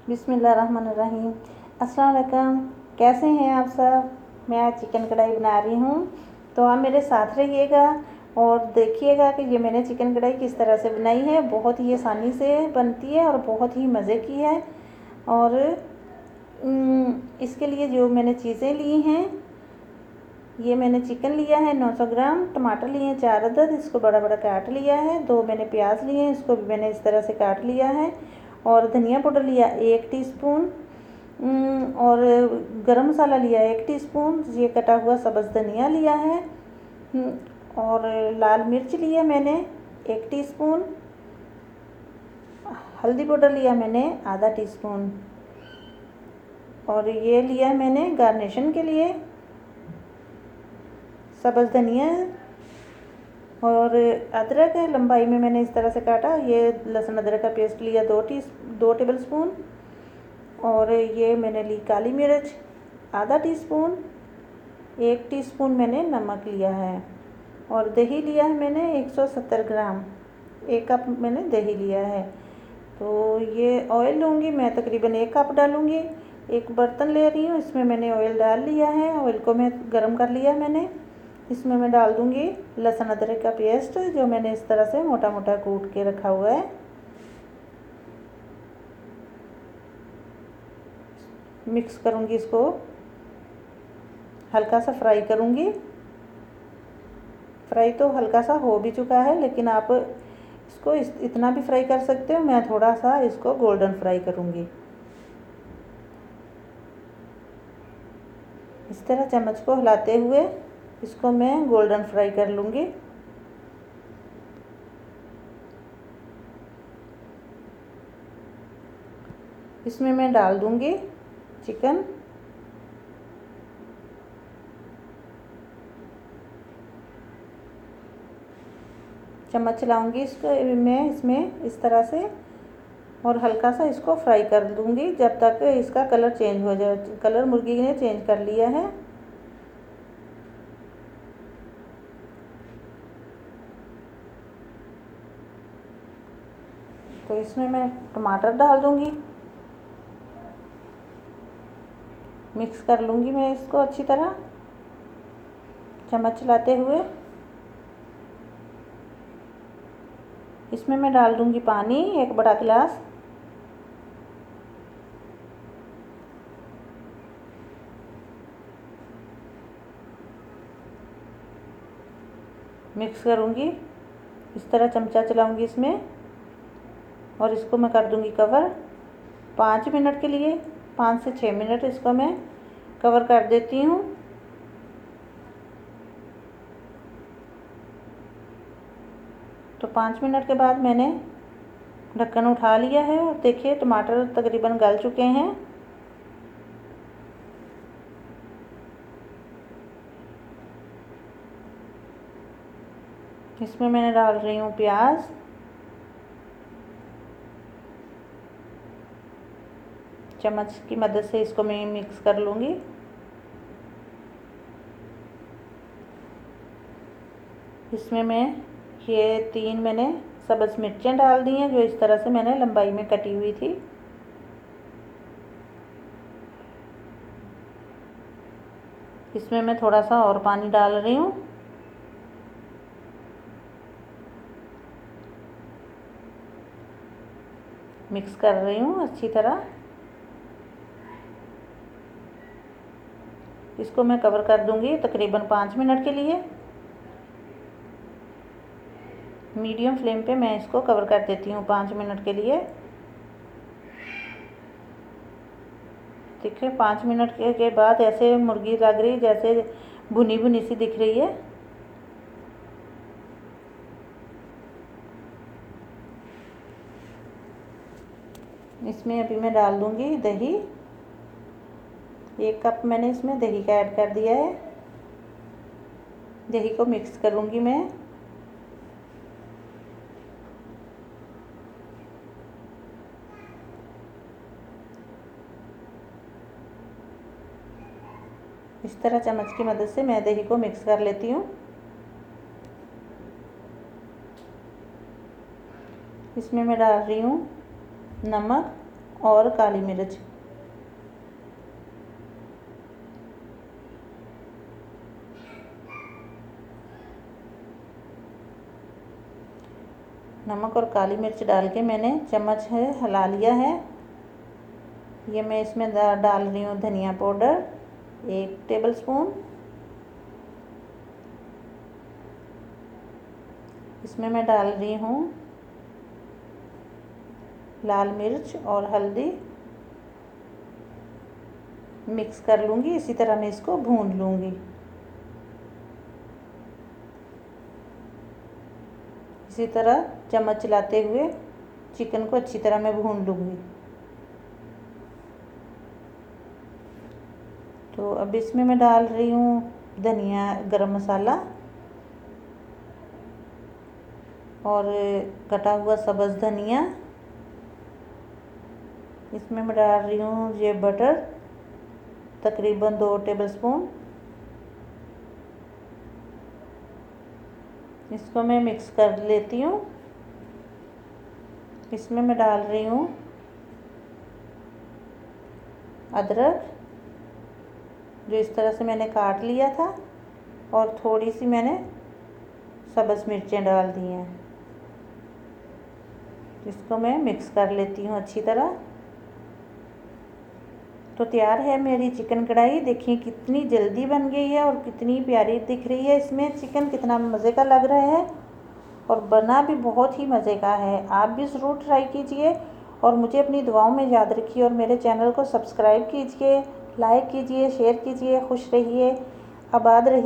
बिस्मिल्लाहिर्रहमानिर्रहीम। अस्सलाम वालेकुम। कैसे हैं आप सब? मैं आज चिकन कढ़ाई बना रही हूँ, तो आप मेरे साथ रहिएगा और देखिएगा कि ये मैंने चिकन कढ़ाई किस तरह से बनाई है। बहुत ही आसानी से बनती है और बहुत ही मज़े की है। और इसके लिए जो मैंने चीज़ें ली हैं, ये मैंने चिकन लिया है 900 ग्राम, टमाटर लिए हैं 4 अदद, इसको बड़ा बड़ा काट लिया है। 2 मैंने प्याज लिए हैं, इसको भी मैंने इस तरह से काट लिया है। और धनिया पाउडर लिया 1 टीस्पून, और गरम मसाला लिया 1 टीस्पून, ये कटा हुआ सब्ज़ धनिया लिया है। और लाल मिर्च लिया मैंने 1 टीस्पून, हल्दी पाउडर लिया मैंने आधा टीस्पून, और ये लिया है मैंने गार्निशन के लिए सब्ज़ धनिया। और अदरक है, लंबाई में मैंने इस तरह से काटा। ये लहसुन अदरक का पेस्ट लिया 2 टेबल स्पून। और ये मैंने ली काली मिर्च आधा टीस्पून, 1 टीस्पून मैंने नमक लिया है। और दही लिया है मैंने 170 ग्राम, 1 कप मैंने दही लिया है। तो ये ऑयल लूँगी मैं, तकरीबन 1 कप डालूँगी। एक बर्तन ले रही हूँ, इसमें मैंने ऑयल डाल लिया है। ऑयल को मैं गरम कर लिया मैंने। इसमें मैं डाल दूँगी लहसुन अदरक का पेस्ट, जो मैंने इस तरह से मोटा मोटा कूट के रखा हुआ है। मिक्स करूँगी, इसको हल्का सा फ्राई करूँगी। फ्राई तो हल्का सा हो भी चुका है, लेकिन आप इसको इतना भी फ्राई कर सकते हो। मैं थोड़ा सा इसको गोल्डन फ्राई करूँगी। इस तरह चम्मच को हिलाते हुए इसको मैं गोल्डन फ्राई कर लूँगी। इसमें मैं डाल दूँगी चिकन। चम्मच चलाऊँगी इसको मैं इसमें इस तरह से, और हल्का सा इसको फ्राई कर दूँगी जब तक इसका कलर चेंज हो जाए। कलर मुर्गी ने चेंज कर लिया है। तो इसमें मैं टमाटर डाल दूँगी। मिक्स कर लूँगी मैं इसको अच्छी तरह चम्मच चलाते हुए। इसमें मैं डाल दूँगी पानी 1 बड़ा गिलास। मिक्स करूँगी, इस तरह चमचा चलाऊँगी इसमें, और इसको मैं कर दूँगी कवर 5 मिनट के लिए। 5 से 6 मिनट इसको मैं कवर कर देती हूँ। तो 5 मिनट के बाद मैंने ढक्कन उठा लिया है, और देखिए टमाटर तकरीबन गल चुके हैं। इसमें मैंने डाल रही हूँ प्याज। चम्मच की मदद से इसको मैं मिक्स कर लूँगी। इसमें मैं ये 3 मैंने सब्ज़ मिर्चें डाल दी हैं, जो इस तरह से मैंने लंबाई में कटी हुई थी। इसमें मैं थोड़ा सा और पानी डाल रही हूँ। मिक्स कर रही हूँ अच्छी तरह। इसको मैं कवर कर दूँगी तकरीबन 5 मिनट के लिए। मीडियम फ्लेम पे मैं इसको कवर कर देती हूँ 5 मिनट के लिए। देखिए 5 मिनट के बाद ऐसे मुर्गी लग रही, जैसे भुनी भुनी सी दिख रही है। इसमें अभी मैं डाल दूँगी दही। 1 कप मैंने इसमें दही का ऐड कर दिया है। दही को मिक्स करूँगी मैं। इस तरह चम्मच की मदद से मैं दही को मिक्स कर लेती हूँ। इसमें मैं डाल रही हूँ नमक और काली मिर्च। नमक और काली मिर्च डाल के मैंने चम्मच है हिला लिया है। ये मैं इसमें डाल रही हूँ धनिया पाउडर 1 टेबलस्पून। इसमें मैं डाल रही हूँ लाल मिर्च और हल्दी। मिक्स कर लूँगी, इसी तरह मैं इसको भून लूँगी। इसी तरह चम्मच चलाते हुए चिकन को अच्छी तरह मैं भून लूँगी। तो अब इसमें मैं डाल रही हूँ धनिया, गरम मसाला और कटा हुआ सब्ज़ धनिया। इसमें मैं डाल रही हूँ ये बटर, तकरीबन 2 टेबलस्पून। इसको मैं मिक्स कर लेती हूँ। इसमें मैं डाल रही हूँ अदरक, जो इस तरह से मैंने काट लिया था, और थोड़ी सी मैंने सब्ज़ मिर्चें डाल दी हैं। इसको मैं मिक्स कर लेती हूँ अच्छी तरह। तो तैयार है मेरी चिकन कढ़ाई। देखिए कितनी जल्दी बन गई है और कितनी प्यारी दिख रही है। इसमें चिकन कितना मज़े का लग रहा है और बना भी बहुत ही मज़े का है। आप भी ज़रूर ट्राई कीजिए और मुझे अपनी दुआओं में याद रखिए और मेरे चैनल को सब्सक्राइब कीजिए, लाइक कीजिए, शेयर कीजिए। खुश रहिए, आबाद रहिए।